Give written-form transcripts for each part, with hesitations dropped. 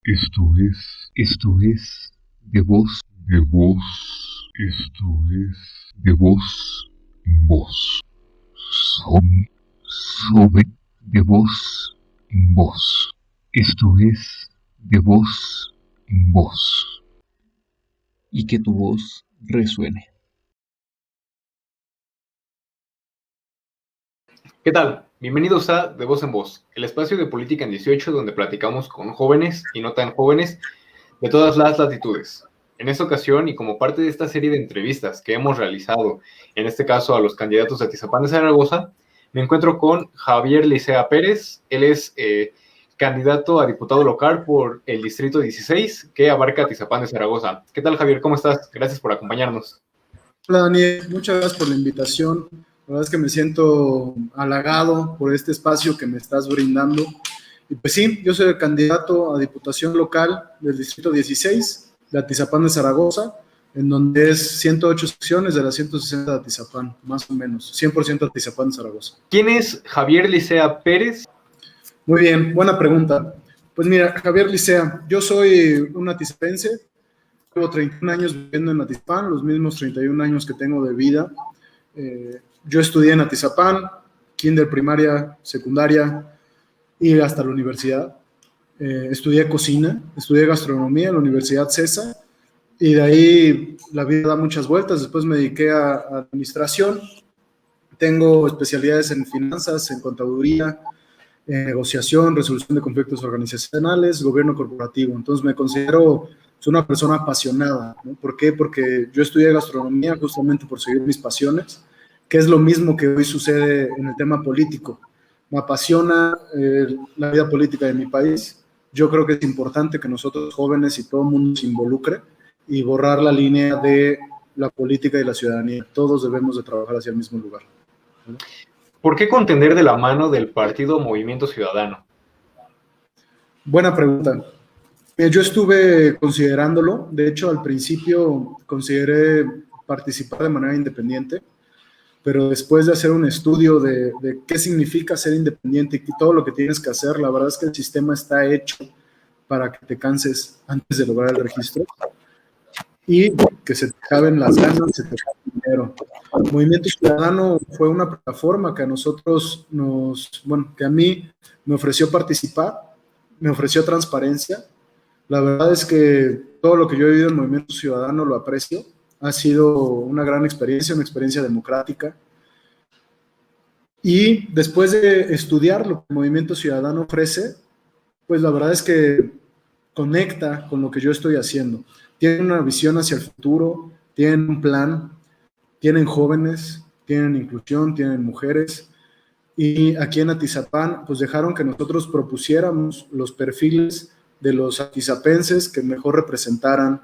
Esto es de voz, esto es de voz en voz. Sobe de voz en voz. Esto es de voz en voz. Y que tu voz resuene. ¿Qué tal? Bienvenidos a De Voz en Voz, el espacio de política en 18 donde platicamos con jóvenes y no tan jóvenes de todas las latitudes. En esta ocasión, y como parte de esta serie de entrevistas que hemos realizado, en este caso a los candidatos de Atizapán de Zaragoza, me encuentro con Javier Licea Pérez. Él es candidato a diputado local por el Distrito 16, que abarca Atizapán de Zaragoza. ¿Qué tal, Javier? ¿Cómo estás? Gracias por acompañarnos. Hola, Daniel. Muchas gracias por la invitación. La verdad es que me siento halagado por este espacio que me estás brindando. Y pues sí, yo soy el candidato a diputación local del Distrito 16 de Atizapán de Zaragoza, en donde es 108 secciones de las 160 de Atizapán, más o menos, 100% Atizapán de Zaragoza. ¿Quién es Javier Licea Pérez? Muy bien, buena pregunta. Pues mira, Javier Licea, yo soy un atizapense, llevo 31 años viviendo en Atizapán, los mismos 31 años que tengo de vida. Yo estudié en Atizapán, kinder, primaria, secundaria y hasta la universidad. Estudié cocina, estudié gastronomía en la Universidad CESA y de ahí la vida da muchas vueltas. Después me dediqué a administración. Tengo especialidades en finanzas, en contaduría, en negociación, resolución de conflictos organizacionales, gobierno corporativo. Entonces me considero una persona apasionada, ¿no? ¿Por qué? Porque yo estudié gastronomía justamente por seguir mis pasiones, que es lo mismo que hoy sucede en el tema político. Me apasiona la vida política de mi país. Yo creo que es importante que nosotros jóvenes y todo el mundo se involucre y borrar la línea de la política y la ciudadanía. Todos debemos de trabajar hacia el mismo lugar, ¿no? ¿Por qué contender de la mano del partido Movimiento Ciudadano? Buena pregunta. Yo estuve considerándolo. De hecho, al principio consideré participar de manera independiente, pero después de hacer un estudio de qué significa ser independiente y todo lo que tienes que hacer, la verdad es que el sistema está hecho para que te canses antes de lograr el registro y que se te acaben las ganas, se te acabe el dinero. Movimiento Ciudadano fue una plataforma que a nosotros que a mí me ofreció participar, me ofreció transparencia. La verdad es que todo lo que yo he vivido en Movimiento Ciudadano lo aprecio. Ha sido una gran experiencia, una experiencia democrática. Y después de estudiar lo que el Movimiento Ciudadano ofrece, pues la verdad es que conecta con lo que yo estoy haciendo. Tienen una visión hacia el futuro, tienen un plan, tienen jóvenes, tienen inclusión, tienen mujeres. Y aquí en Atizapán, pues dejaron que nosotros propusiéramos los perfiles de los atizapenses que mejor representaran,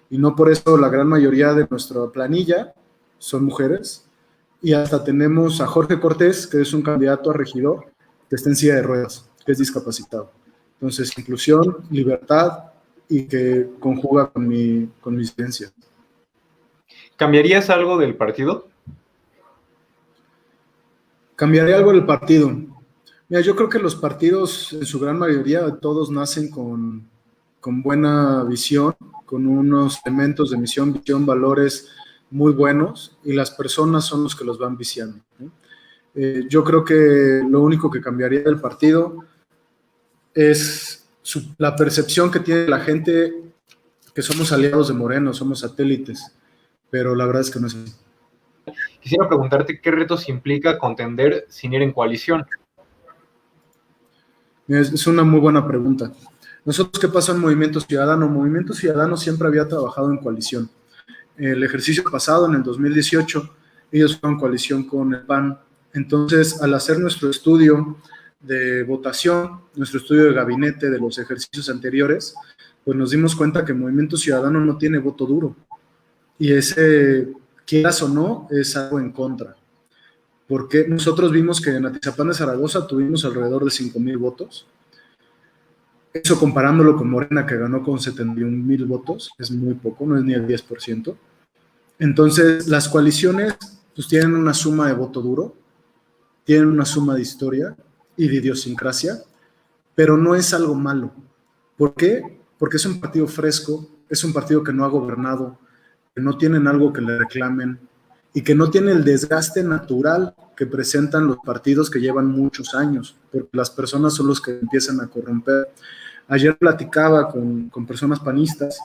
y no por eso la gran mayoría de nuestra planilla son mujeres, y hasta tenemos a Jorge Cortés, que es un candidato a regidor, que está en silla de ruedas, que es discapacitado. Entonces, inclusión, libertad, y que conjuga con mi ciencia. ¿Cambiarías algo del partido? ¿Cambiaría algo del partido? Mira, yo creo que los partidos, en su gran mayoría, todos nacen con buena visión, con unos elementos de misión, visión, valores muy buenos, y las personas son los que los van viciando, ¿no? Yo creo que lo único que cambiaría del partido es la percepción que tiene la gente que somos aliados de Moreno, somos satélites, pero la verdad es que no es así. Quisiera preguntarte qué retos implica contender sin ir en coalición. Es una muy buena pregunta. Nosotros, ¿qué pasa en Movimiento Ciudadano? Movimiento Ciudadano siempre había trabajado en coalición. El ejercicio pasado, en el 2018, ellos fueron en coalición con el PAN. Entonces, al hacer nuestro estudio de votación, nuestro estudio de gabinete de los ejercicios anteriores, pues nos dimos cuenta que Movimiento Ciudadano no tiene voto duro. Y ese, quieras o no, es algo en contra. Porque nosotros vimos que en Atizapán de Zaragoza tuvimos alrededor de 5,000 votos. Eso comparándolo con Morena, que ganó con 71,000 votos, es muy poco, no es ni el 10%. Entonces, las coaliciones pues tienen una suma de voto duro, tienen una suma de historia y de idiosincrasia, pero no es algo malo. ¿Por qué? porque es un partido fresco, es un partido que no ha gobernado, que no tienen algo que le reclamen y que no tiene el desgaste natural que presentan los partidos que llevan muchos años, porque las personas son los que empiezan a corromper. Ayer platicaba con personas panistas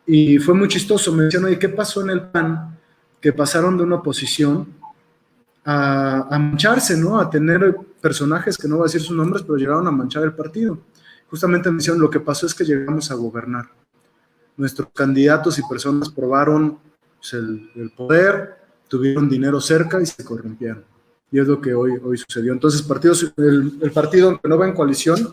y fue muy chistoso. Me decían, oye, ¿qué pasó en el PAN? Que pasaron de una oposición a mancharse, ¿no? A tener personajes que no voy a decir sus nombres, pero llegaron a manchar el partido. Justamente me decían, lo que pasó es que llegamos a gobernar. Nuestros candidatos y personas probaron pues, el poder, tuvieron dinero cerca y se corrompieron. Y es lo que hoy sucedió. Entonces, el partido, aunque no va en coalición,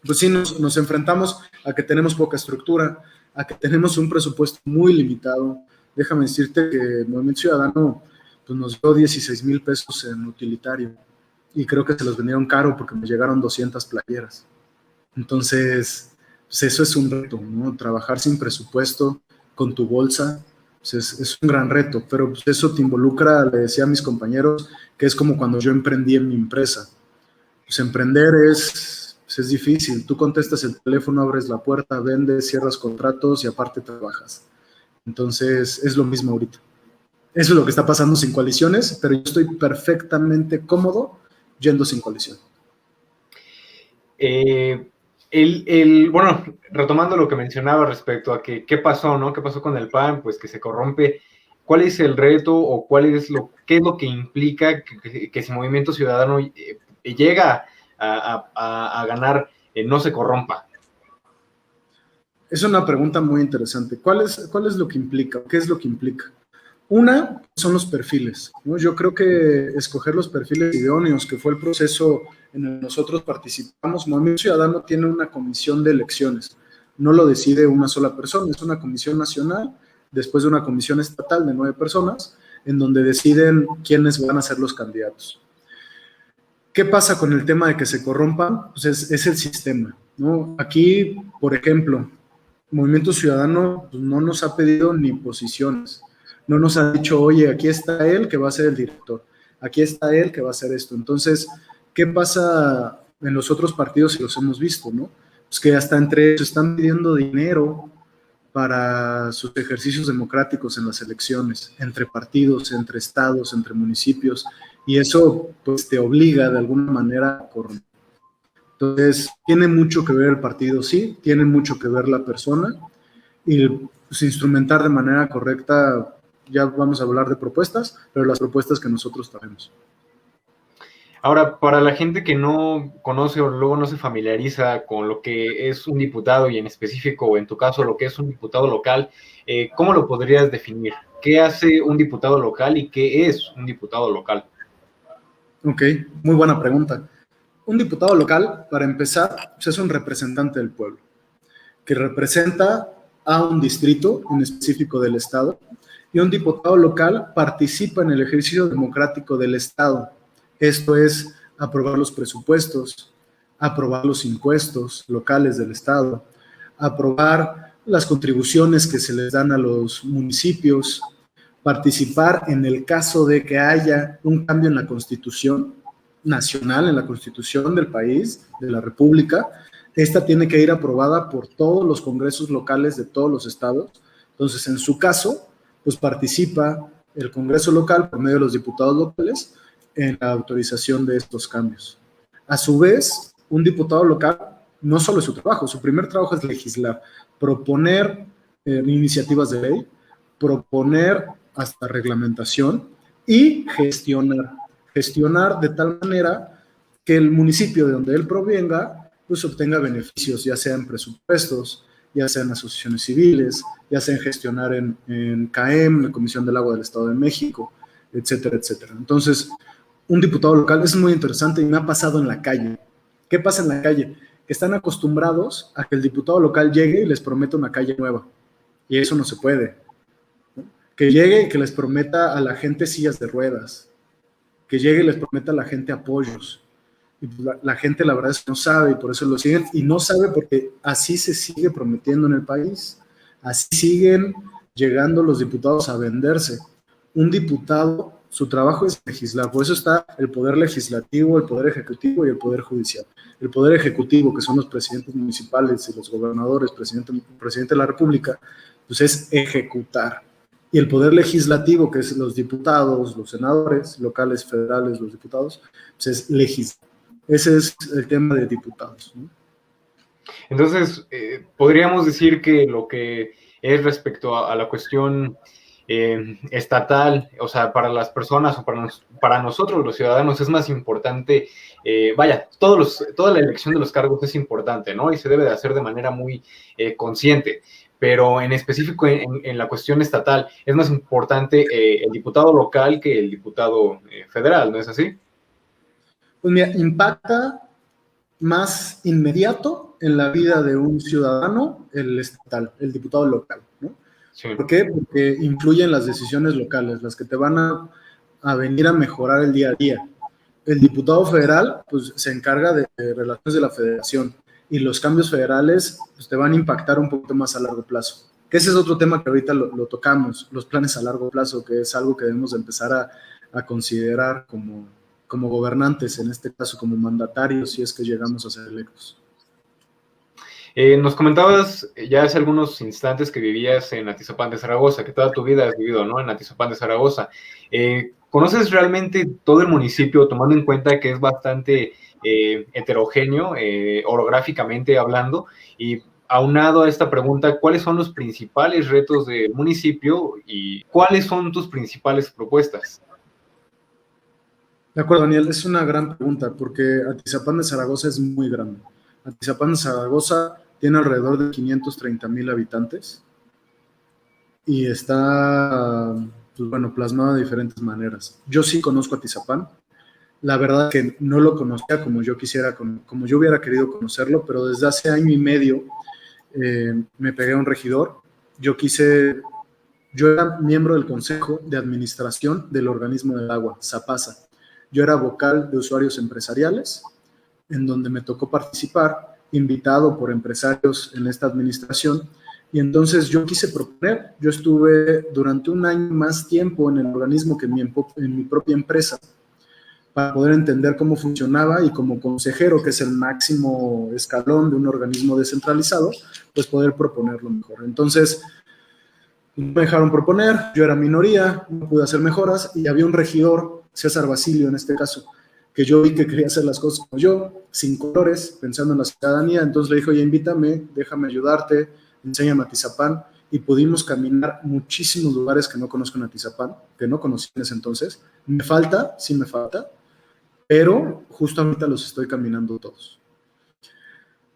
pues sí nos enfrentamos a que tenemos poca estructura, a que tenemos un presupuesto muy limitado. Déjame decirte que el Movimiento Ciudadano pues nos dio 16,000 pesos en utilitario y creo que se los vendieron caro porque me llegaron 200 playeras. Entonces, pues eso es un reto, ¿no? Trabajar sin presupuesto, con tu bolsa, pues es un gran reto, pero pues eso te involucra, le decía a mis compañeros, que es como cuando yo emprendí en mi empresa. Pues emprender es difícil. Tú contestas el teléfono, abres la puerta, vendes, cierras contratos y aparte trabajas. Entonces, es lo mismo ahorita. Eso es lo que está pasando sin coaliciones, pero yo estoy perfectamente cómodo yendo sin coalición. Bueno, retomando lo que mencionaba respecto a qué pasó, ¿no? ¿Qué pasó con el PAN? Pues que se corrompe. ¿Cuál es el reto o qué es lo que implica que si Movimiento Ciudadano llega a ganar, no se corrompa? Es una pregunta muy interesante. ¿Cuál es lo que implica? ¿Qué es lo que implica? Una son los perfiles, ¿no? Yo creo que escoger los perfiles idóneos, que fue el proceso en el que nosotros participamos. Movimiento Ciudadano tiene una comisión de elecciones, no lo decide una sola persona, es una comisión nacional, después de una comisión estatal de 9 personas, en donde deciden quiénes van a ser los candidatos. ¿Qué pasa con el tema de que se corrompan? Pues es el sistema, ¿no? Aquí, por ejemplo, Movimiento Ciudadano pues, no nos ha pedido ni posiciones. No nos ha dicho, oye, aquí está él que va a ser el director, aquí está él que va a hacer esto. Entonces, ¿qué pasa en los otros partidos si los hemos visto, no? Pues que hasta entre ellos están pidiendo dinero para sus ejercicios democráticos en las elecciones, entre partidos, entre estados, entre municipios, y eso pues te obliga de alguna manera a corromper. Entonces, tiene mucho que ver el partido, sí, tiene mucho que ver la persona, y pues, instrumentar de manera correcta. Ya vamos a hablar de propuestas, pero las propuestas que nosotros traemos. Ahora, para la gente que no conoce o luego no se familiariza con lo que es un diputado y en específico, o en tu caso, lo que es un diputado local, ¿cómo lo podrías definir? ¿Qué hace un diputado local y qué es un diputado local? Ok, muy buena pregunta. Un diputado local, para empezar, pues es un representante del pueblo, que representa a un distrito en específico del Estado, y un diputado local participa en el ejercicio democrático del Estado. Esto es aprobar los presupuestos, aprobar los impuestos locales del Estado, aprobar las contribuciones que se les dan a los municipios, participar en el caso de que haya un cambio en la Constitución nacional, en la Constitución del país, de la República. Esta tiene que ir aprobada por todos los congresos locales de todos los estados. Entonces, en su caso, pues participa el Congreso local por medio de los diputados locales en la autorización de estos cambios. A su vez, un diputado local no solo es su trabajo, su primer trabajo es legislar, proponer iniciativas de ley, proponer hasta reglamentación y gestionar de tal manera que el municipio de donde él provenga pues obtenga beneficios, ya sea en presupuestos, ya sea en asociaciones civiles, ya sea en gestionar en CAEM, la Comisión del Agua del Estado de México, etcétera, etcétera. Entonces, un diputado local es muy interesante y me ha pasado en la calle. ¿Qué pasa en la calle? Que están acostumbrados a que el diputado local llegue y les prometa una calle nueva. Y eso no se puede, ¿no? Que llegue y que les prometa a la gente sillas de ruedas. Que llegue y les prometa a la gente apoyos. Y la gente la verdad es que no sabe y por eso lo siguen. Y no sabe porque así se sigue prometiendo en el país. Así siguen llegando los diputados a venderse. Un diputado Su trabajo es legislar. Por eso está el poder legislativo, el poder ejecutivo y el poder judicial. El poder ejecutivo, que son los presidentes municipales y los gobernadores, presidente de la República, pues es ejecutar. Y el poder legislativo, que es los diputados, los senadores, locales, federales, los diputados, pues es legislar. Ese es el tema de diputados, ¿no? Entonces, podríamos decir que lo que es respecto a la cuestión estatal, o sea, para las personas o para nosotros los ciudadanos es más importante, toda la elección de los cargos es importante, ¿no? Y se debe de hacer de manera muy consciente, pero en específico en la cuestión estatal es más importante el diputado local que el diputado federal, ¿no es así? Pues mira, impacta más inmediato en la vida de un ciudadano el estatal, el diputado local, ¿no? Sí. ¿Por qué? Porque influyen las decisiones locales, las que te van a venir a mejorar el día a día. El diputado federal, pues, se encarga de relaciones de la federación y los cambios federales, pues, te van a impactar un poquito más a largo plazo. Que ese es otro tema que ahorita lo tocamos, los planes a largo plazo, que es algo que debemos de empezar a considerar como gobernantes, en este caso como mandatarios, si es que llegamos a ser electos. Nos comentabas ya hace algunos instantes que vivías en Atizapán de Zaragoza, que toda tu vida has vivido, ¿no?, en Atizapán de Zaragoza. ¿Conoces realmente todo el municipio, tomando en cuenta que es bastante heterogéneo, orográficamente hablando? Y aunado a esta pregunta, ¿cuáles son los principales retos del municipio y cuáles son tus principales propuestas? De acuerdo, Daniel, es una gran pregunta porque Atizapán de Zaragoza es muy grande. Atizapán de Zaragoza tiene alrededor de 530,000 habitantes y está, pues bueno, plasmado de diferentes maneras. Yo sí conozco Atizapán. La verdad que no lo conocía como yo quisiera, como yo hubiera querido conocerlo, pero desde hace año y medio me pegué a un regidor. Yo era miembro del Consejo de Administración del Organismo del Agua, SAPASA. Yo era vocal de usuarios empresariales, en donde me tocó participar, invitado por empresarios en esta administración, y entonces yo quise proponer, yo estuve durante un año más tiempo en el organismo que en mi propia empresa, para poder entender cómo funcionaba y como consejero, que es el máximo escalón de un organismo descentralizado, pues poder proponerlo mejor. Entonces, me dejaron proponer, yo era minoría, no pude hacer mejoras, y había un regidor, César Basilio en este caso, que yo vi que quería hacer las cosas como yo, sin colores, pensando en la ciudadanía. Entonces le dije, oye, invítame, déjame ayudarte, enséñame a Atizapán, y pudimos caminar muchísimos lugares que no conozco en Atizapán, que no conocí en ese entonces. Sí me falta, pero justo ahorita los estoy caminando todos.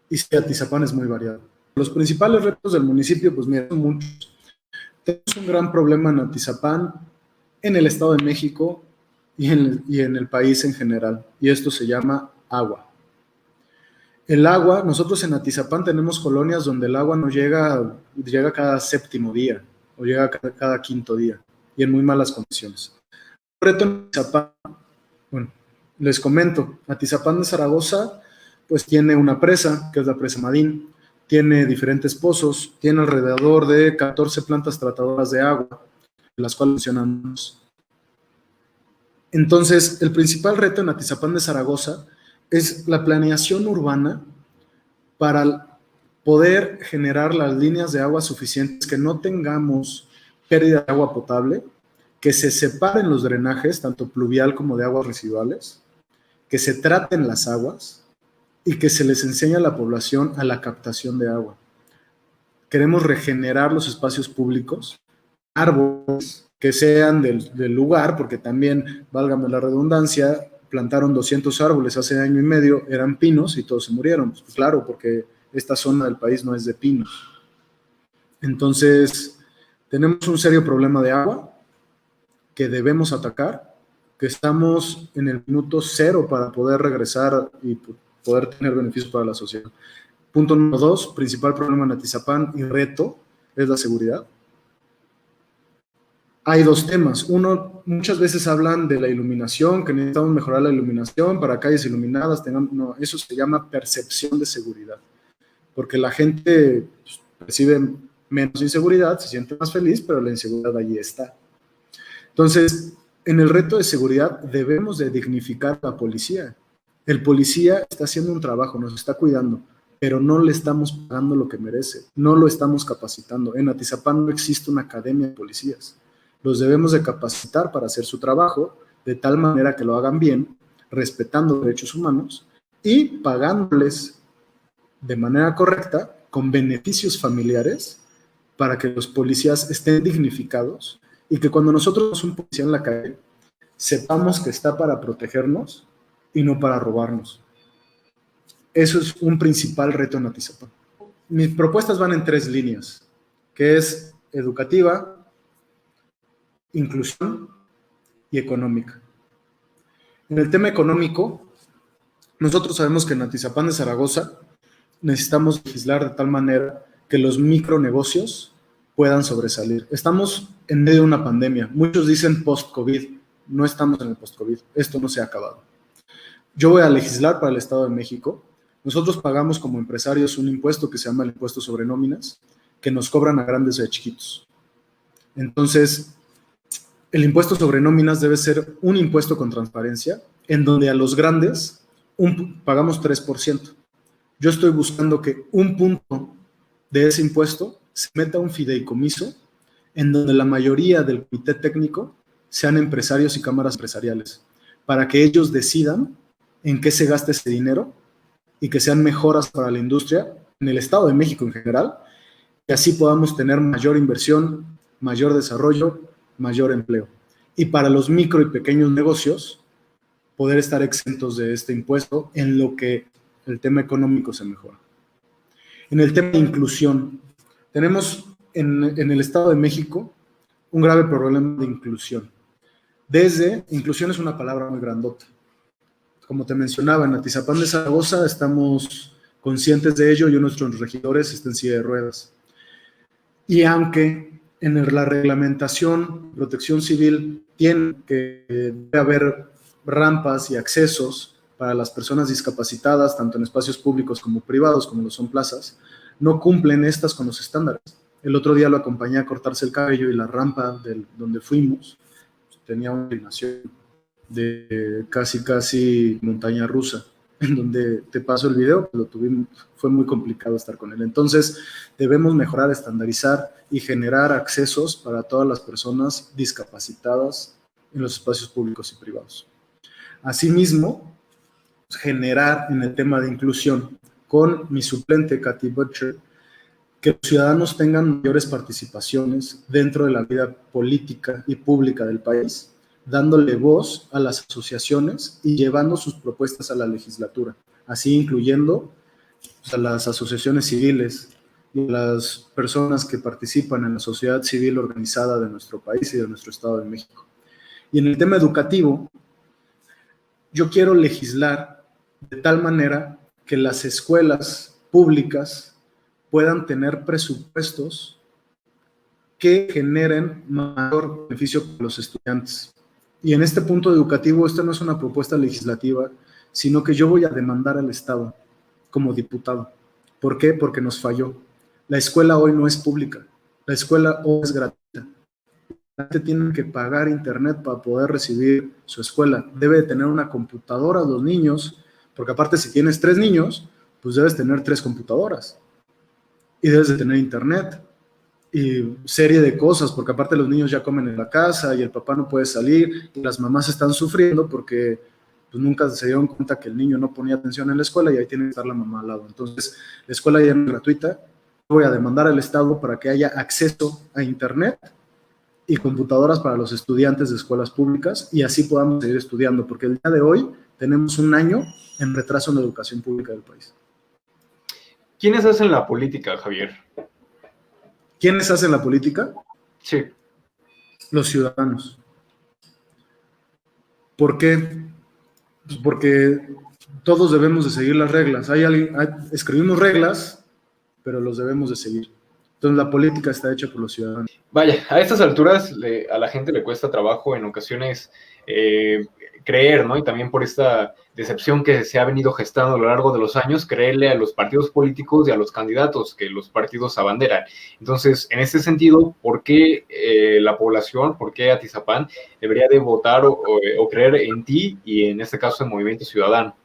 Y sí, Atizapán es muy variado. Los principales retos del municipio, pues mira, son muchos. Tenemos un gran problema en Atizapán, en el Estado de México y en el país en general, y esto se llama agua. El agua, nosotros en Atizapán tenemos colonias donde el agua no llega cada séptimo día, o llega cada quinto día, y en muy malas condiciones. El reto en Atizapán, bueno, les comento, Atizapán de Zaragoza, pues tiene una presa, que es la presa Madín, tiene diferentes pozos, tiene alrededor de 14 plantas tratadoras de agua, las cuales funcionan. Entonces, el principal reto en Atizapán de Zaragoza es la planeación urbana para poder generar las líneas de agua suficientes, que no tengamos pérdida de agua potable, que se separen los drenajes, tanto pluvial como de aguas residuales, que se traten las aguas y que se les enseñe a la población a la captación de agua. Queremos regenerar los espacios públicos, árboles que sean del lugar, porque también, válgame la redundancia, plantaron 200 árboles hace año y medio, eran pinos y todos se murieron. Pues claro, porque esta zona del país no es de pinos. Entonces, tenemos un serio problema de agua que debemos atacar, que estamos en el minuto cero para poder regresar y poder tener beneficios para la sociedad. Punto número 2, principal problema en Atizapán y reto, es la seguridad. Hay dos temas. Uno, muchas veces hablan de la iluminación, que necesitamos mejorar la iluminación para calles iluminadas. No, eso se llama percepción de seguridad, porque la gente percibe menos inseguridad, se siente más feliz, pero la inseguridad allí está. Entonces, En el reto de seguridad debemos de dignificar a la policía. El policía está haciendo un trabajo, nos está cuidando, pero no le estamos pagando lo que merece, no lo estamos capacitando. En Atizapán no existe una academia de policías. Los debemos de capacitar para hacer su trabajo de tal manera que lo hagan bien, respetando derechos humanos y pagándoles de manera correcta, con beneficios familiares, para que los policías estén dignificados y que cuando nosotros vemos un policía en la calle, sepamos que está para protegernos y no para robarnos. Eso es un principal reto en Atizapán. Mis propuestas van en 3 líneas, que es educativa, inclusión y económica. En el tema económico, nosotros sabemos que en Atizapán de Zaragoza necesitamos legislar de tal manera que los micronegocios puedan sobresalir. Estamos en medio de una pandemia. Muchos dicen post-COVID. No estamos en el post-COVID. Esto no se ha acabado. Yo voy a legislar para el Estado de México. Nosotros pagamos como empresarios un impuesto que se llama el impuesto sobre nóminas, que nos cobran a grandes y a chiquitos. Entonces, el impuesto sobre nóminas debe ser un impuesto con transparencia, en donde a los grandes pagamos 3%. Yo estoy buscando que un punto de ese impuesto se meta a un fideicomiso, en donde la mayoría del comité técnico sean empresarios y cámaras empresariales, para que ellos decidan en qué se gasta ese dinero y que sean mejoras para la industria en el Estado de México en general, y así podamos tener mayor inversión, mayor desarrollo, mayor empleo. Y para los micro y pequeños negocios, poder estar exentos de este impuesto en lo que el tema económico se mejora. En el tema de inclusión, tenemos en el Estado de México un grave problema de inclusión. Inclusión es una palabra muy grandota. Como te mencionaba, en Atizapán de Zaragoza estamos conscientes de ello y nuestros regidores están en silla de ruedas. Y aunque en la reglamentación, protección civil, tiene que debe haber rampas y accesos para las personas discapacitadas, tanto en espacios públicos como privados, como lo son plazas, no cumplen estas con los estándares. El otro día lo acompañé a cortarse el cabello y la rampa donde fuimos tenía una inclinación de casi montaña rusa, en donde te paso el video, fue muy complicado estar con él. Entonces, debemos mejorar, estandarizar y generar accesos para todas las personas discapacitadas en los espacios públicos y privados. Asimismo, generar en el tema de inclusión con mi suplente, Katy Butcher, que los ciudadanos tengan mayores participaciones dentro de la vida política y pública del país, dándole voz a las asociaciones y llevando sus propuestas a la legislatura, así incluyendo a las asociaciones civiles y las personas que participan en la sociedad civil organizada de nuestro país y de nuestro Estado de México. Y en el tema educativo, yo quiero legislar de tal manera que las escuelas públicas puedan tener presupuestos que generen mayor beneficio para los estudiantes. Y en este punto educativo, esta no es una propuesta legislativa, sino que yo voy a demandar al Estado como diputado. ¿Por qué? Porque nos falló. La escuela hoy no es pública, la escuela hoy es gratuita. La gente tiene que pagar internet para poder recibir su escuela. Debe de tener una computadora los niños, porque aparte si tienes 3 niños, pues debes tener 3 computadoras. Y debes de tener internet y serie de cosas, porque aparte los niños ya comen en la casa y el papá no puede salir y las mamás están sufriendo porque pues, nunca se dieron cuenta que el niño no ponía atención en la escuela y ahí tiene que estar la mamá al lado. Entonces, la escuela ya no es gratuita. Voy a demandar al Estado para que haya acceso a internet y computadoras para los estudiantes de escuelas públicas y así podamos seguir estudiando, porque el día de hoy tenemos un año en retraso en la educación pública del país. ¿Quiénes hacen la política, Javier? ¿Quiénes hacen la política? Sí. Los ciudadanos. ¿Por qué? Pues porque todos debemos de seguir las reglas. Escribimos reglas, pero los debemos de seguir. Entonces la política está hecha por los ciudadanos. Vaya, a estas alturas a la gente le cuesta trabajo en ocasiones creer, ¿no? Y también por esta decepción que se ha venido gestando a lo largo de los años, creerle a los partidos políticos y a los candidatos que los partidos abanderan. Entonces, en este sentido, ¿por qué la población, por qué Atizapán debería de votar o creer en ti y en este caso en Movimiento Ciudadano?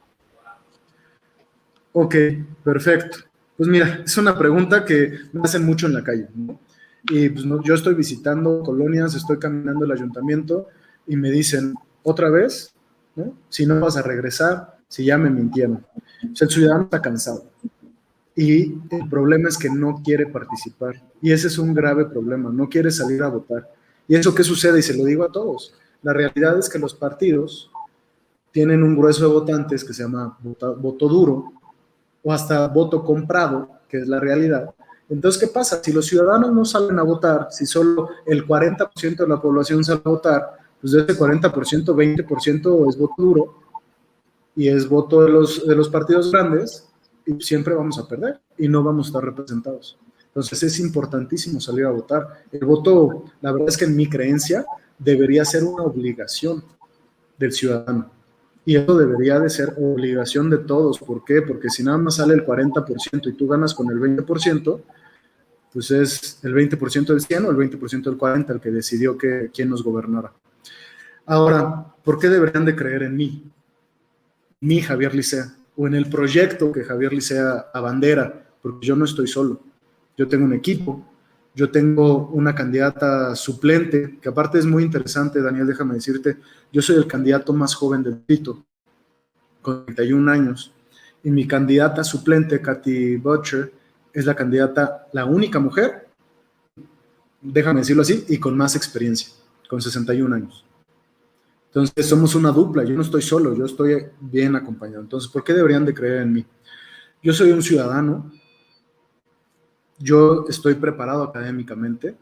Ok, perfecto. Pues mira, es una pregunta que me hacen mucho en la calle, ¿no? Y pues no, yo estoy visitando colonias, estoy caminando el ayuntamiento y me dicen, ¿otra vez? ¿No? Si no vas a regresar, si ya me mintieron. O sea, el ciudadano está cansado. Y el problema es que no quiere participar. Y ese es un grave problema, no quiere salir a votar. ¿Y eso qué sucede? Y se lo digo a todos. La realidad es que los partidos tienen un grueso de votantes que se llama voto duro o hasta voto comprado, que es la realidad. Entonces, ¿qué pasa? Si los ciudadanos no salen a votar, si solo el 40% de la población sale a votar, pues de ese 40%, 20% es voto duro y es voto de los partidos grandes y siempre vamos a perder y no vamos a estar representados. Entonces, es importantísimo salir a votar. El voto, la verdad es que en mi creencia, debería ser una obligación del ciudadano. Y eso debería de ser obligación de todos. ¿Por qué? Porque si nada más sale el 40% y tú ganas con el 20%, pues es el 20% del 100 o el 20% del 40 el que decidió quién nos gobernara. Ahora, ¿por qué deberían de creer en mí? Mi Javier Licea, o en el proyecto que Javier Licea abandera, porque yo no estoy solo. Yo tengo un equipo, yo tengo una candidata suplente, que aparte es muy interesante, Daniel, déjame decirte, yo soy el candidato más joven del distrito, con 31 años, y mi candidata suplente, Katy Butcher, es la candidata, la única mujer, déjame decirlo así, y con más experiencia, con 61 años. Entonces somos una dupla, yo no estoy solo, yo estoy bien acompañado. Entonces, ¿por qué deberían de creer en mí? Yo soy un ciudadano, yo estoy preparado académicamente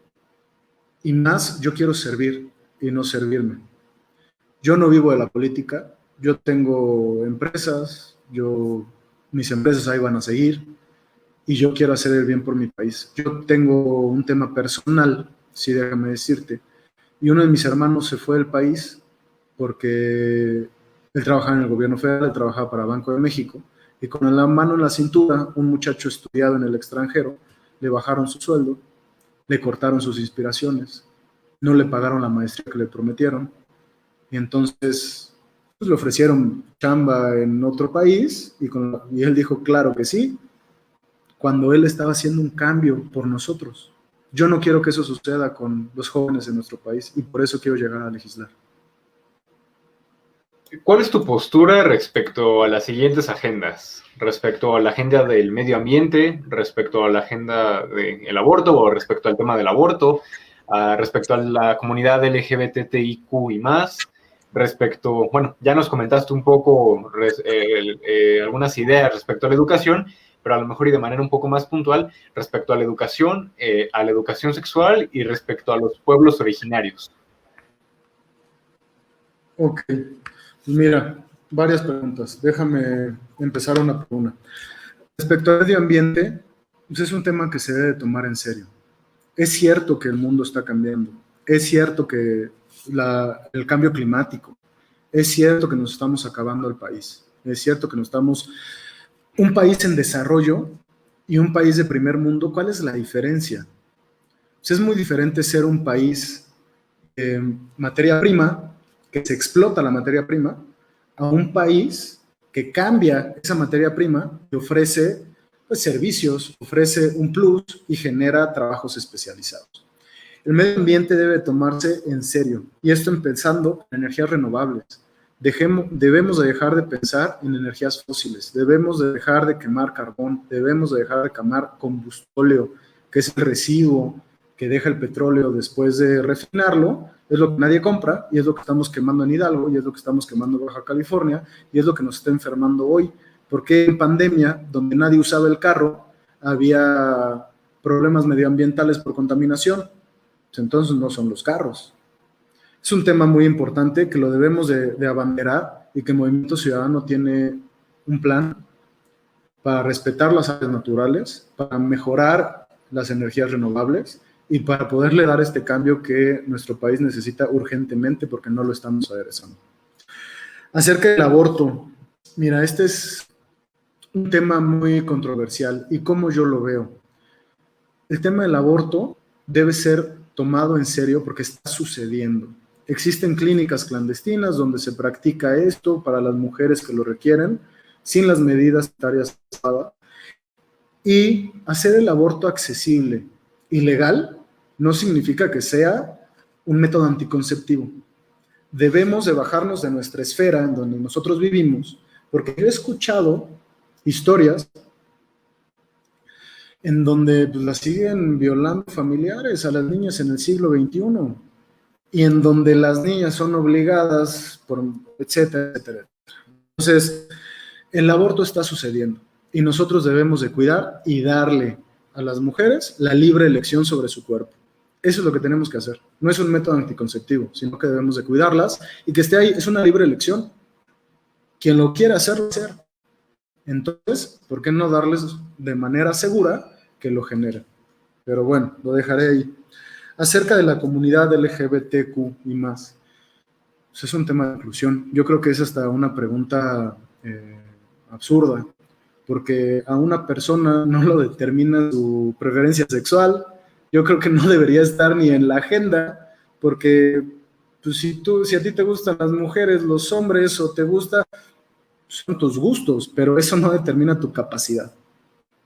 y más yo quiero servir y no servirme. Yo no vivo de la política, yo tengo empresas, mis empresas ahí van a seguir y yo quiero hacer el bien por mi país. Yo tengo un tema personal, sí, déjame decirte, y uno de mis hermanos se fue del país porque él trabajaba en el gobierno federal, él trabajaba para Banco de México, y con la mano en la cintura, un muchacho estudiado en el extranjero, le bajaron su sueldo, le cortaron sus inspiraciones, no le pagaron la maestría que le prometieron, y entonces pues, le ofrecieron chamba en otro país, y él dijo, claro que sí, cuando él estaba haciendo un cambio por nosotros. Yo no quiero que eso suceda con los jóvenes de nuestro país, y por eso quiero llegar a legislar. ¿Cuál es tu postura respecto a las siguientes agendas? Respecto a la agenda del medio ambiente, respecto a la agenda del aborto o respecto al tema del aborto, respecto a la comunidad LGBTIQ y más, respecto, bueno, ya nos comentaste un poco algunas ideas respecto a la educación, pero a lo mejor y de manera un poco más puntual, respecto a la educación sexual y respecto a los pueblos originarios. Ok. Pues mira, varias preguntas. Déjame empezar una por una. Respecto al medio ambiente, pues es un tema que se debe tomar en serio. Es cierto que el mundo está cambiando. Es cierto que el cambio climático. Es cierto que nos estamos acabando el país. Es cierto que un país en desarrollo y un país de primer mundo, ¿cuál es la diferencia? Pues es muy diferente ser un país materia prima, que se explota la materia prima, a un país que cambia esa materia prima y ofrece pues, servicios, ofrece un plus y genera trabajos especializados. El medio ambiente debe tomarse en serio, y esto empezando en energías renovables. Debemos de dejar de pensar en energías fósiles, debemos de dejar de quemar carbón, debemos de dejar de quemar combustóleo, que es el residuo que deja el petróleo después de refinarlo. Es lo que nadie compra y es lo que estamos quemando en Hidalgo y es lo que estamos quemando en Baja California y es lo que nos está enfermando hoy. Porque en pandemia, donde nadie usaba el carro, había problemas medioambientales por contaminación. Entonces no son los carros. Es un tema muy importante que lo debemos de abanderar y que Movimiento Ciudadano tiene un plan para respetar las áreas naturales, para mejorar las energías renovables y para poderle dar este cambio que nuestro país necesita urgentemente porque no lo estamos aderezando. Acerca del aborto, Mira, este es un tema muy controversial y como yo lo veo. El tema del aborto debe ser tomado en serio porque está sucediendo. Existen clínicas clandestinas donde se practica esto para las mujeres que lo requieren, sin las medidas sanitarias adecuadas. Y hacer el aborto accesible y legal no significa que sea un método anticonceptivo. Debemos de bajarnos de nuestra esfera en donde nosotros vivimos, porque yo he escuchado historias en donde pues, las siguen violando familiares a las niñas en el siglo XXI y en donde las niñas son obligadas, por, etcétera, etcétera. Entonces, el aborto está sucediendo y nosotros debemos de cuidar y darle a las mujeres la libre elección sobre su cuerpo. Eso es lo que tenemos que hacer. No es un método anticonceptivo, sino que debemos de cuidarlas y que esté ahí. Es una libre elección. Quien lo quiera hacer, lo hacer. Entonces, ¿por qué no darles de manera segura que lo generen? Pero bueno, lo dejaré ahí. Acerca de la comunidad LGBTQ y más, pues es un tema de inclusión. Yo creo que es hasta una pregunta absurda, porque a una persona no lo determina su preferencia sexual. Yo creo que no debería estar ni en la agenda, porque pues, si a ti te gustan las mujeres, los hombres, o te gusta, son tus gustos, pero eso no determina tu capacidad,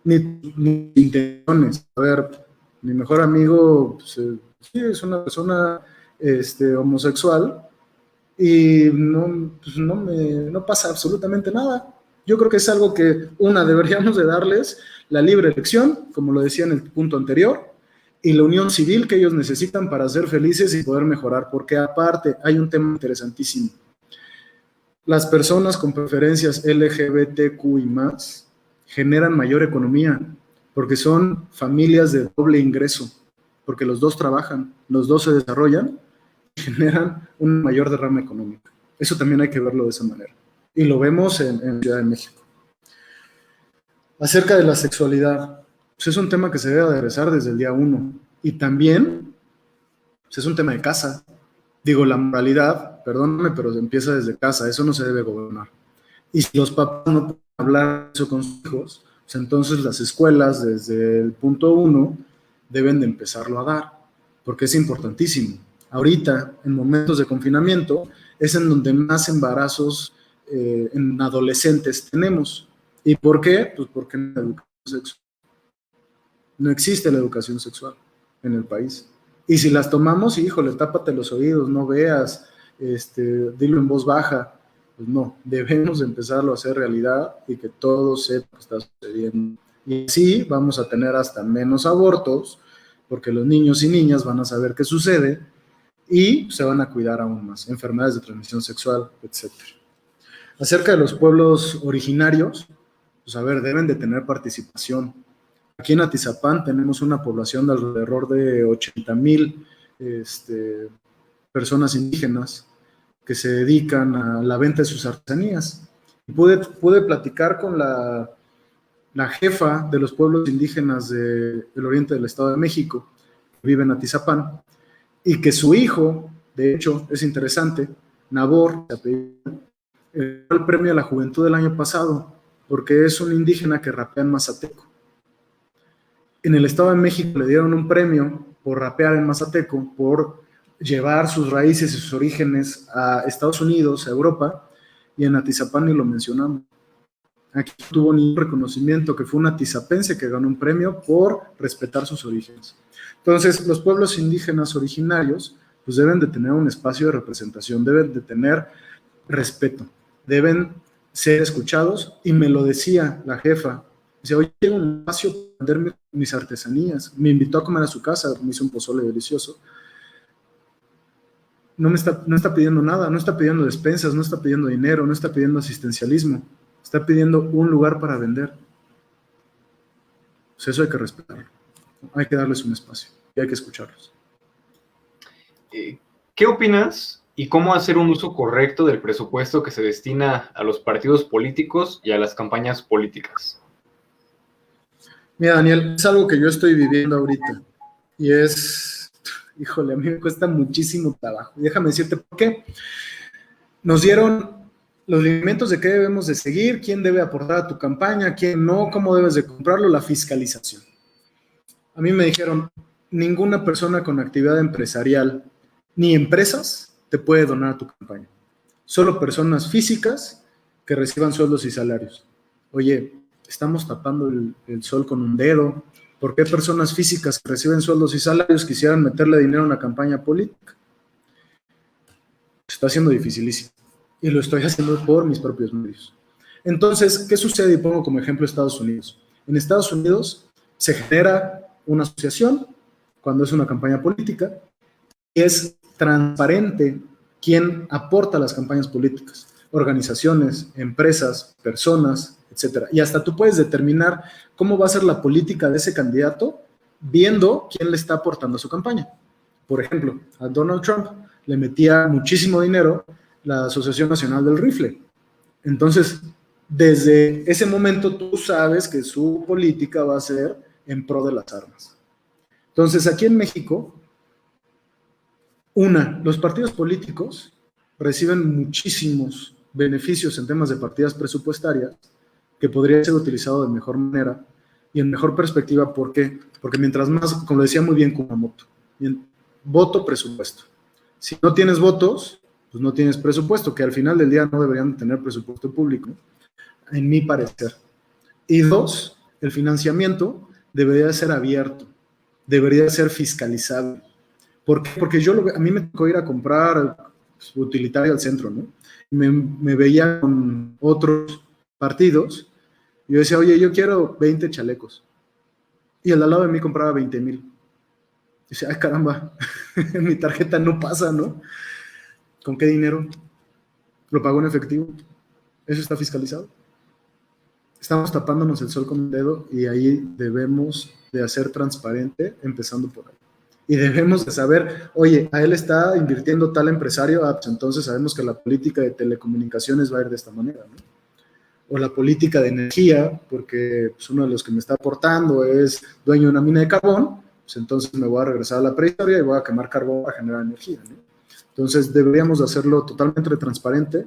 ni intenciones. A ver, mi mejor amigo, pues, sí, es una persona homosexual, y no pasa absolutamente nada. Yo creo que es algo que, deberíamos de darles la libre elección, como lo decía en el punto anterior, y la unión civil que ellos necesitan para ser felices y poder mejorar, porque aparte hay un tema interesantísimo. Las personas con preferencias LGBTQ y más generan mayor economía, porque son familias de doble ingreso, porque los dos trabajan, los dos se desarrollan, generan un mayor derrame económico. Eso también hay que verlo de esa manera. Y lo vemos en Ciudad de México. Acerca de la sexualidad, pues es un tema que se debe aderezar desde el día 1. Y también pues es un tema de casa. Digo, la moralidad, perdóname, pero empieza desde casa. Eso no se debe gobernar. Y si los papás no pueden hablar eso con sus hijos, pues entonces las escuelas, desde el punto 1, deben de empezarlo a dar, porque es importantísimo. Ahorita, en momentos de confinamiento, es en donde más embarazos en adolescentes tenemos. ¿Y por qué? Pues porque no hay educación sexual. No existe la educación sexual en el país. Y si las tomamos, híjole, tápate los oídos, no veas, dilo en voz baja. Pues no, debemos empezarlo a hacer realidad y que todo sepa que está sucediendo. Y así vamos a tener hasta menos abortos, porque los niños y niñas van a saber qué sucede y se van a cuidar aún más, enfermedades de transmisión sexual, etc. Acerca de los pueblos originarios, pues a ver, deben de tener participación. Aquí en Atizapán tenemos una población de alrededor de 80,000 personas indígenas que se dedican a la venta de sus artesanías. Pude platicar con la jefa de los pueblos indígenas del oriente del Estado de México, que vive en Atizapán, y que su hijo, de hecho, es interesante, Nabor, el premio a la juventud del año pasado, porque es un indígena que rapea en mazateco. En el Estado de México le dieron un premio por rapear en mazateco, por llevar sus raíces y sus orígenes a Estados Unidos, a Europa, y en Atizapán ni lo mencionamos. Aquí tuvo ni un reconocimiento, que fue un atizapense que ganó un premio por respetar sus orígenes. Entonces, los pueblos indígenas originarios pues deben de tener un espacio de representación, deben de tener respeto, deben ser escuchados, y me lo decía la jefa. Dice, hoy tengo un espacio para vender mis artesanías, me invitó a comer a su casa, me hizo un pozole delicioso. No está pidiendo nada, no está pidiendo despensas, no está pidiendo dinero, no está pidiendo asistencialismo, está pidiendo un lugar para vender. Pues eso hay que respetarlo, hay que darles un espacio y hay que escucharlos. ¿Qué opinas y cómo hacer un uso correcto del presupuesto que se destina a los partidos políticos y a las campañas políticas? Mira, Daniel, es algo que yo estoy viviendo ahorita y híjole, a mí me cuesta muchísimo trabajo. Déjame decirte por qué. Nos dieron los lineamientos de qué debemos de seguir, quién debe aportar a tu campaña, quién no, cómo debes de comprarlo, la fiscalización. A mí me dijeron, ninguna persona con actividad empresarial ni empresas te puede donar a tu campaña. Solo personas físicas que reciban sueldos y salarios. Oye, estamos tapando el sol con un dedo. ¿Por qué personas físicas que reciben sueldos y salarios quisieran meterle dinero a una campaña política? Está siendo dificilísimo. Y lo estoy haciendo por mis propios medios. Entonces, ¿qué sucede? Y pongo como ejemplo Estados Unidos. En Estados Unidos se genera una asociación cuando es una campaña política y es transparente quién aporta a las campañas políticas, organizaciones, empresas, personas, etcétera. Y hasta tú puedes determinar cómo va a ser la política de ese candidato viendo quién le está aportando a su campaña. Por ejemplo, a Donald Trump le metía muchísimo dinero la Asociación Nacional del Rifle. Entonces, desde ese momento tú sabes que su política va a ser en pro de las armas. Entonces, aquí en México, los partidos políticos reciben muchísimos beneficios en temas de partidas presupuestarias que podría ser utilizado de mejor manera y en mejor perspectiva. ¿Por qué? Porque mientras más, como lo decía muy bien Kumamoto, voto, presupuesto. Si no tienes votos, pues no tienes presupuesto, que al final del día no deberían tener presupuesto público, en mi parecer. Y dos, el financiamiento debería ser abierto, debería ser fiscalizable. ¿Por qué? Porque a mí me tocó ir a comprar utilitario al centro, ¿no? Me veía con otros partidos y yo decía, oye, yo quiero 20 chalecos. Y el de al lado de mí compraba 20,000. Dice, ay, caramba, mi tarjeta no pasa, ¿no? ¿Con qué dinero? ¿Lo pagó en efectivo? ¿Eso está fiscalizado? Estamos tapándonos el sol con un dedo y ahí debemos de hacer transparente, empezando por ahí. Y debemos de saber, oye, a él está invirtiendo tal empresario, pues entonces sabemos que la política de telecomunicaciones va a ir de esta manera, ¿no? O la política de energía, porque pues, uno de los que me está aportando es dueño de una mina de carbón, pues entonces me voy a regresar a la prehistoria y voy a quemar carbón para generar energía, ¿no? Entonces deberíamos de hacerlo totalmente transparente.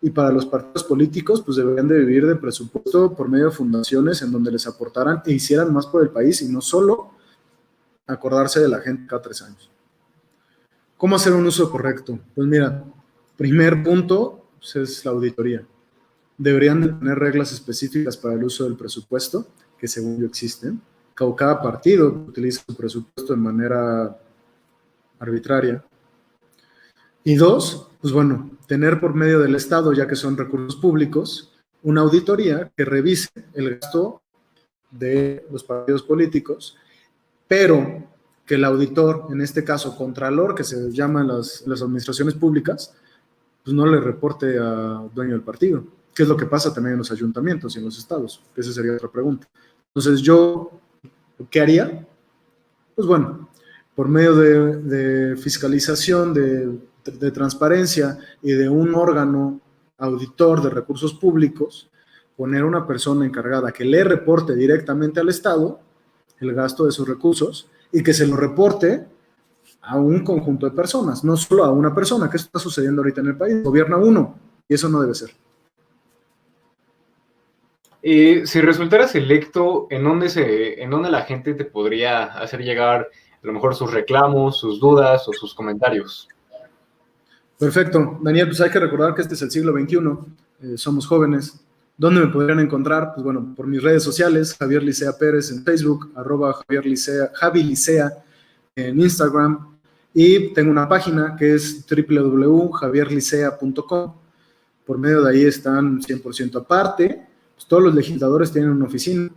Y para los partidos políticos, pues deberían de vivir de presupuesto por medio de fundaciones en donde les aportaran e hicieran más por el país y no solo acordarse de la gente cada 3 años. ¿Cómo hacer un uso correcto? Pues mira, primer punto pues es la auditoría. Deberían de tener reglas específicas para el uso del presupuesto, que según yo existen. Cada partido utiliza su presupuesto de manera arbitraria. Y dos, pues bueno, tener por medio del Estado, ya que son recursos públicos, una auditoría que revise el gasto de los partidos políticos, pero que el auditor, en este caso contralor, que se llaman las administraciones públicas, pues no le reporte a dueño del partido, que es lo que pasa también en los ayuntamientos y en los estados, que esa sería otra pregunta. Entonces yo, ¿qué haría? Pues bueno, por medio de fiscalización, de transparencia y de un órgano auditor de recursos públicos, poner una persona encargada que le reporte directamente al Estado el gasto de sus recursos y que se lo reporte a un conjunto de personas, no solo a una persona, que esto está sucediendo ahorita en el país, gobierna uno, y eso no debe ser. Si resultaras electo, ¿en dónde la gente te podría hacer llegar a lo mejor sus reclamos, sus dudas o sus comentarios? Perfecto. Daniel, pues hay que recordar que este es el siglo XXI, somos jóvenes. ¿Dónde me podrían encontrar? Pues bueno, por mis redes sociales, Javier Licea Pérez en Facebook, Javi Licea en Instagram, y tengo una página que es www.javierlicea.com. Por medio de ahí están 100% aparte. Pues todos los legisladores tienen una oficina.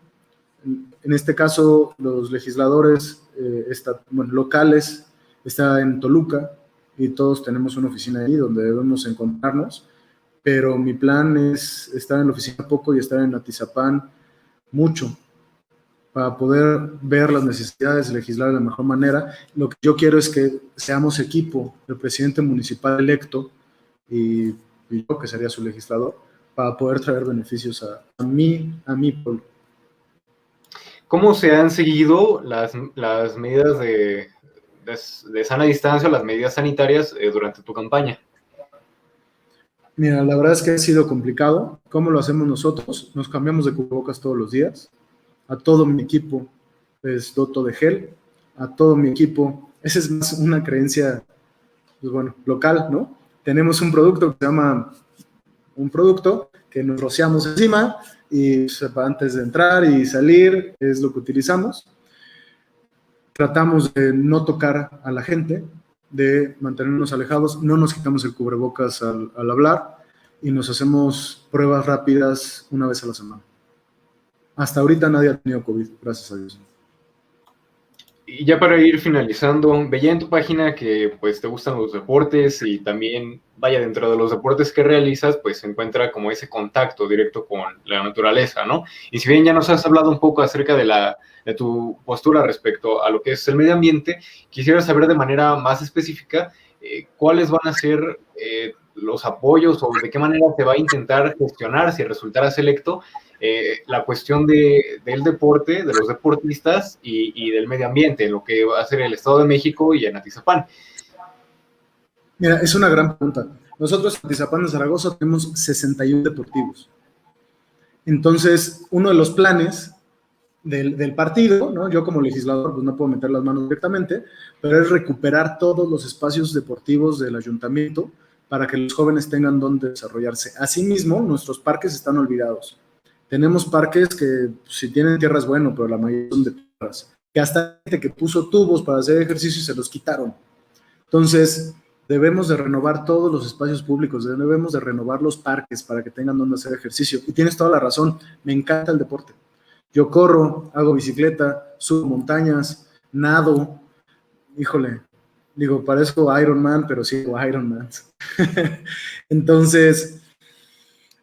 En este caso, los legisladores locales están en Toluca y todos tenemos una oficina ahí donde debemos encontrarnos. Pero mi plan es estar en la oficina poco y estar en Atizapán mucho para poder ver las necesidades de legislar de la mejor manera. Lo que yo quiero es que seamos equipo del presidente municipal electo y yo, que sería su legislador, para poder traer beneficios a mi pueblo. ¿Cómo se han seguido las medidas de sana distancia, las medidas sanitarias durante tu campaña? Mira, la verdad es que ha sido complicado. ¿Cómo lo hacemos nosotros? Nos cambiamos de cubrebocas todos los días. A todo mi equipo les doto de gel. A todo mi equipo. Esa es más una creencia, pues bueno, local, ¿no? Tenemos un producto que se llama un producto que nos rociamos encima y antes de entrar y salir es lo que utilizamos. Tratamos de no tocar a la gente, de mantenernos alejados, no nos quitamos el cubrebocas al hablar y nos hacemos pruebas rápidas una vez a la semana. Hasta ahorita nadie ha tenido COVID, gracias a Dios. Y ya para ir finalizando, veía en tu página que pues te gustan los deportes y también, vaya, dentro de los deportes que realizas, pues se encuentra como ese contacto directo con la naturaleza, ¿no? Y si bien ya nos has hablado un poco acerca de tu postura respecto a lo que es el medio ambiente, quisiera saber de manera más específica cuáles van a ser los apoyos o de qué manera se va a intentar gestionar si resultaras electo la cuestión del deporte, de los deportistas y del medio ambiente, lo que va a ser el Estado de México y en Atizapán. Mira, es una gran pregunta. Nosotros en Atizapán de Zaragoza tenemos 61 deportivos. Entonces, uno de los planes del partido, ¿no? Yo como legislador pues no puedo meter las manos directamente, pero es recuperar todos los espacios deportivos del ayuntamiento para que los jóvenes tengan donde desarrollarse. Asimismo, nuestros parques están olvidados. Tenemos parques que si tienen tierra es bueno, pero la mayoría son de tierras. Que hasta gente que puso tubos para hacer ejercicio y se los quitaron. Entonces, debemos de renovar todos los espacios públicos, debemos de renovar los parques para que tengan donde hacer ejercicio. Y tienes toda la razón, me encanta el deporte. Yo corro, hago bicicleta, subo montañas, nado. Híjole, digo, parezco Iron Man, pero sí, Iron Man. Entonces,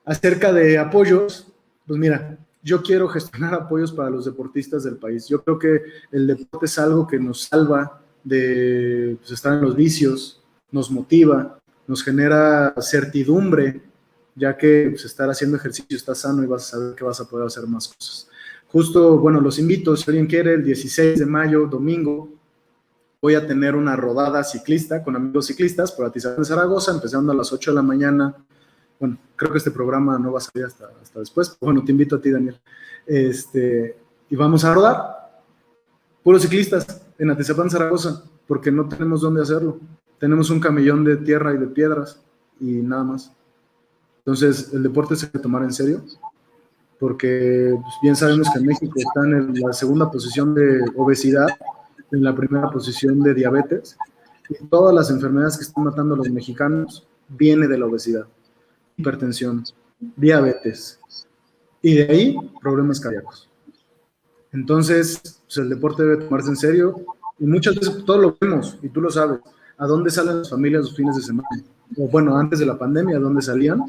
acerca de apoyos, pues mira, yo quiero gestionar apoyos para los deportistas del país. Yo creo que el deporte es algo que nos salva de pues, estar en los vicios, nos motiva, nos genera certidumbre, ya que pues, estar haciendo ejercicio está sano y vas a saber que vas a poder hacer más cosas. Justo, bueno, los invito, si alguien quiere, el 16 de mayo, domingo, voy a tener una rodada ciclista con amigos ciclistas por Atizapán de Zaragoza, empezando a las 8 de la mañana. Bueno, creo que este programa no va a salir hasta después. Bueno, te invito a ti, Daniel. Y vamos a rodar. Puros ciclistas en Atizapán de Zaragoza, porque no tenemos dónde hacerlo. Tenemos un camellón de tierra y de piedras y nada más. Entonces, el deporte se debe tomar en serio, porque pues, bien sabemos que en México están en la segunda posición de obesidad, en la primera posición de diabetes, y todas las enfermedades que están matando a los mexicanos vienen de la obesidad, hipertensión, diabetes, y de ahí problemas cardíacos. Entonces, pues, el deporte debe tomarse en serio, y muchas veces todos lo vemos, y tú lo sabes, ¿a dónde salen las familias los fines de semana? O bueno, antes de la pandemia, ¿a dónde salían?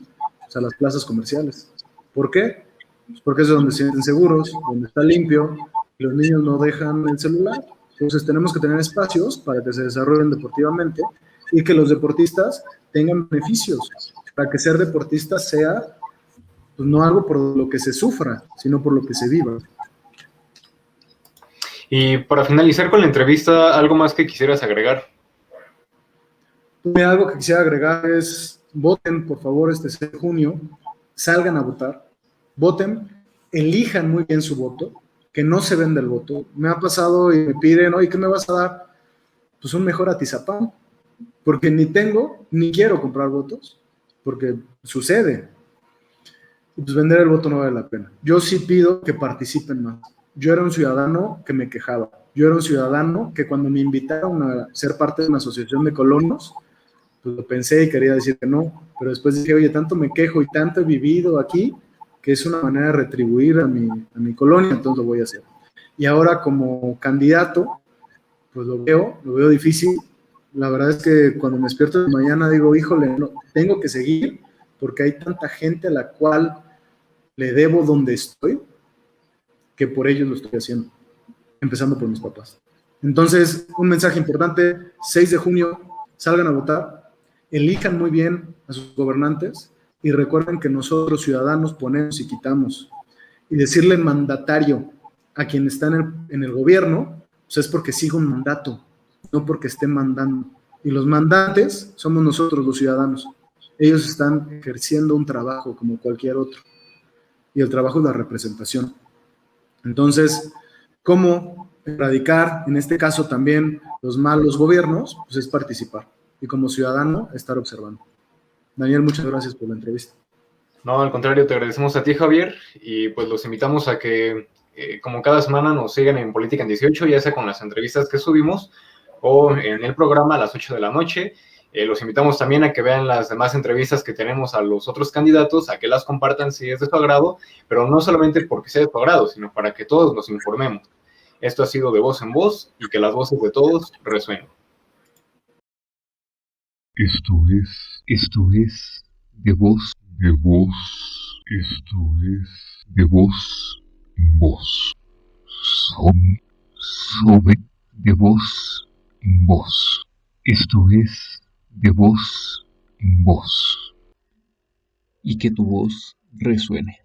Pues a las plazas comerciales. ¿Por qué? Pues porque es donde se sienten seguros, donde está limpio, y los niños no dejan el celular. Entonces tenemos que tener espacios para que se desarrollen deportivamente y que los deportistas tengan beneficios, para que ser deportista sea pues, no algo por lo que se sufra, sino por lo que se viva. Y para finalizar con la entrevista, ¿algo más que quisieras agregar? Algo que quisiera agregar es, voten por favor este 6 de junio, salgan a votar, voten, elijan muy bien su voto, que no se venda el voto. Me ha pasado y me piden, oye, ¿qué me vas a dar? Pues un mejor Atizapán, porque ni tengo, ni quiero comprar votos, porque sucede. Y pues vender el voto no vale la pena. Yo sí pido que participen más. Yo era un ciudadano que me quejaba. Yo era un ciudadano que cuando me invitaron a ser parte de una asociación de colonos, pues lo pensé y quería decir que no, pero después dije, oye, tanto me quejo y tanto he vivido aquí, que es una manera de retribuir a mi colonia, entonces lo voy a hacer. Y ahora como candidato, pues lo veo difícil. La verdad es que cuando me despierto de mañana digo, híjole, no, tengo que seguir, porque hay tanta gente a la cual le debo donde estoy, que por ellos lo estoy haciendo, empezando por mis papás. Entonces, un mensaje importante, 6 de junio, salgan a votar, elijan muy bien a sus gobernantes y recuerden que nosotros ciudadanos ponemos y quitamos. Y decirle mandatario a quien está en el gobierno, pues es porque siga un mandato, no porque esté mandando. Y los mandantes somos nosotros los ciudadanos. Ellos están ejerciendo un trabajo como cualquier otro. Y el trabajo es la representación. Entonces, ¿cómo erradicar, en este caso también, los malos gobiernos? Pues es participar. Y como ciudadano, estar observando. Daniel, muchas gracias por la entrevista. No, al contrario, te agradecemos a ti, Javier, y pues los invitamos a que, como cada semana, nos sigan en Política en 18, ya sea con las entrevistas que subimos o en el programa a las 8 de la noche. Los invitamos también a que vean las demás entrevistas que tenemos a los otros candidatos, a que las compartan si es de su agrado, pero no solamente porque sea de su agrado, sino para que todos nos informemos. Esto ha sido De Voz en Voz y que las voces de todos resuenen. Esto es De Voz, esto es De Voz en Voz. Sobre De Voz en Voz. Esto es De Voz en Voz. Y que tu voz resuene.